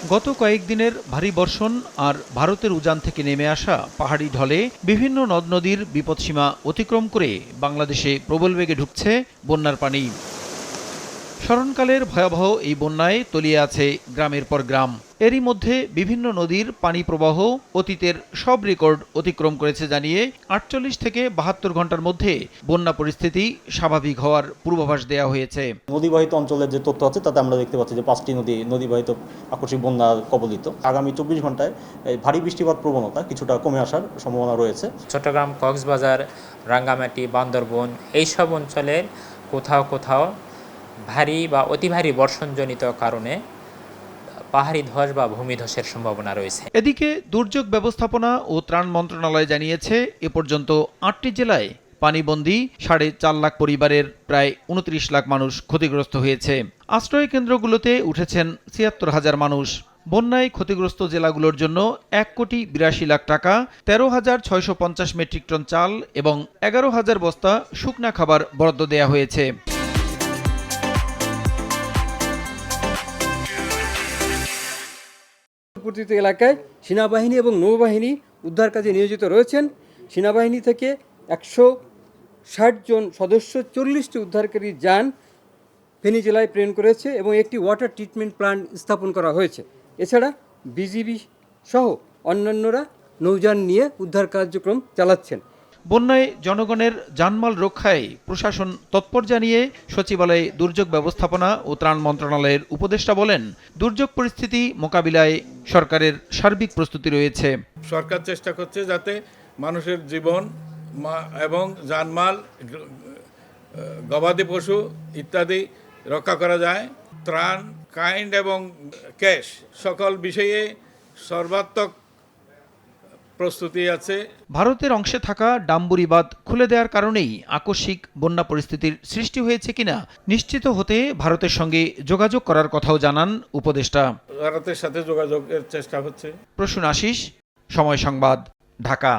গত কয়েকদিনের ভারী বর্ষণ আর ভারতের উজান থেকে নেমে আসা পাহাড়ি ঢলে বিভিন্ন নদ নদীর বিপদসীমা অতিক্রম করে বাংলাদেশে প্রবল বেগে ঢুকছে বন্যার পানি। স্মরণকালের ভয়াবহ এই বন্যায় তলিয়ে আছে গ্রামের পর গ্রাম। এরই মধ্যে বিভিন্ন নদীর পানি প্রবাহ অতীতের সব রেকর্ড অতিক্রম করেছে জানিয়ে ৪৮ থেকে ৭২ ঘন্টার মধ্যে বন্যা পরিস্থিতি স্বাভাবিক হওয়ার পূর্বাভাস দেওয়া হয়েছে। নদীবাহিত অঞ্চলের যে তথ্য আছে তাতে আমরা দেখতে পাচ্ছি যে ৫টি নদীবাহিত আকস্মিক বন্যা কবলিত। আগামী ২৪ ঘন্টায় ভারী বৃষ্টিপাত প্রবণতা কিছুটা কমে আসার সম্ভাবনা রয়েছে। চট্টগ্রাম, কক্সবাজার, রাঙ্গামাটি, বান্দরবন এইসব অঞ্চলের কোথাও কোথাও ভারী বা অতি ভারী বর্ষণজনিত কারণে পাহাড়ি ধস বা ভূমিধসের সম্ভাবনা রয়েছে। এদিকে দুর্যোগ ব্যবস্থাপনা ও ত্রাণ মন্ত্রণালয় জানিয়েছে এ পর্যন্ত ৮টি জেলায় পানিবন্দী ৪.৫ লাখ পরিবারের প্রায় ২৯ লাখ মানুষ ক্ষতিগ্রস্ত হয়েছে। আশ্রয় কেন্দ্রগুলোতে উঠেছেন ৭৬,০০০ মানুষ। বন্যায় ক্ষতিগ্রস্ত জেলাগুলোর জন্য ১,৮২,লাখ টাকা, ১৩,৬৫০ মেট্রিক টন চাল এবং ১১,০০০ বস্তা শুকনা খাবার বরাদ্দ দেওয়া হয়েছে। উপকূলবর্তী এলাকায় সেনাবাহিনী এবং নৌবাহিনী উদ্ধার কাজে নিয়োজিত রয়েছেন। সেনাবাহিনী থেকে ১৬০ জন সদস্য ৪০টি উদ্ধারকারী যান ফেনী জেলায় প্রেরণ করেছে এবং একটি ওয়াটার ট্রিটমেন্ট প্ল্যান্ট স্থাপন করা হয়েছে। এছাড়া বিজিবি সহ অন্যান্যরা নৌযান নিয়ে উদ্ধার কার্যক্রম চালাচ্ছেন। বন্যায় জনগণের জানমাল রক্ষায় প্রশাসন তৎপর জানিয়ে সচিবালয়ে দুর্যোগ ব্যবস্থাপনা ও ত্রাণ মন্ত্রণালয়ের উপদেষ্টা বলেন, দুর্যোগ পরিস্থিতি মোকাবিলায় সরকারের সার্বিক প্রস্তুতি রয়েছে। সরকার চেষ্টা করছে যাতে মানুষের জীবন এবং জানমাল, গবাদি পশু ইত্যাদি রক্ষা করা যায়। ত্রাণ, কাইন্ড এবং ক্যাশ সকল বিষয়ে সর্বাত্মক প্রস্তুতি আছে। ভারতের অংশে থাকা ডাম্বুরি বাঁধ খুলে দেওয়ার কারণেই আকস্মিক বন্যা পরিস্থিতির সৃষ্টি হয়েছে কিনা নিশ্চিত হতে ভারতের সঙ্গে যোগাযোগ করার কথাও জানান উপদেষ্টা। ভারতের সাথে যোগাযোগের চেষ্টা হচ্ছে। প্রসূন আশিস, সময় সংবাদ, ঢাকা।